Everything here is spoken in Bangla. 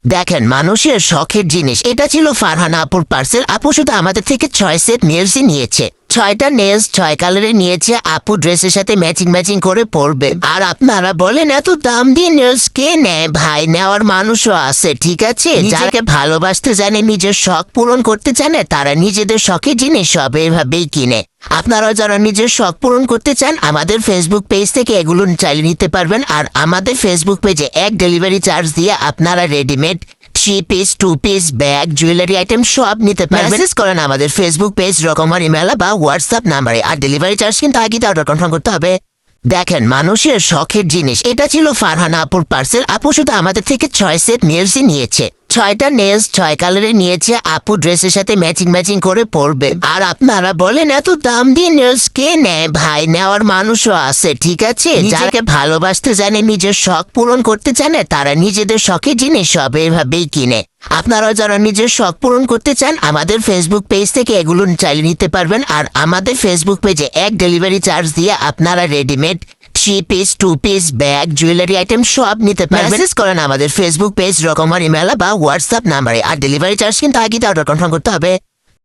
দেখেন, মানুষের শখের জিনিস এটা ছিল ফারহানা আপুর পার্সেল। আপু শুধু আমাদের থেকে 6 সেট নেলসই নিয়েছে। 6টা নেলস 6 কালারে নিয়েছে। আপু ড্রেসের সাথে ম্যাচিং করে পরবে। আর আপনারা বলেন এত দাম দিয়ে নেলস কে নেয়? ভাই, নেওয়ার মানুষও আছে, ঠিক আছে? যাকে ভালোবাসতে জানে, নিজের শখ পূরণ করতে জানে, তারা নিজেদের শখের জিনিস সব এভাবেই কিনে। আপনারা যারা নিজের শখ পূরণ করতে চান, আমাদের ফেসবুক পেজ থেকে এগুলো চালিয়ে নিতে পারবেন। আর আমাদের ফেসবুক পেজে এক ডেলিভারি চার্জ দিয়ে আপনারা readymade 3 piece 2 piece bag, jewellery item সব নিতে পারবেন। মেসেজ করেন আমাদের ফেসবুক পেজ, রকমারি মেলা বা হোয়াটসঅ্যাপ নাম্বারে। আর ডেলিভারি চার্জ কিন্তু আগে অর্ডার কনফার্ম করতে হবে। দেখেন, মানুষের শখের জিনিস এটা ছিল ফারহানা আপুর পার্সেল। আপু শুধু আমাদের থেকে 6 সেট নেলসই নিয়েছে। 6টা নেলস 6 কালারে নিয়েছে। আপু ড্রেসের সাথে ম্যাচিং করে পরবে। আর আপনারা বলেন এত দাম দিয়ে নেলস কে নেয়? ভাই, নেওয়ার মানুষও আছে, ঠিক আছে? যাকে ভালোবাসতে জানে, নিজের শখ পূরণ করতে জানে, তারা নিজেদের শখের জিনিস সব এভাবেই কিনে। আপনারা যারা নিজের শখ পূরণ করতে চান, আমাদের ফেসবুক পেজ থেকে এগুলো চালিয়ে নিতে পারবেন। আর আমাদের ফেসবুক পেজে এক ডেলিভারি চার্জ দিয়ে আপনারা readymade 3 piece 2 piece bag, jewellery item সব নিতে পারবেন। মেসেজ করেন আমাদের ফেসবুক পেজ, রকমারি মেলা বা হোয়াটসঅ্যাপ নাম্বারে। আর ডেলিভারি চার্জ কিন্তু আগে অর্ডার কনফার্ম করতে হবে।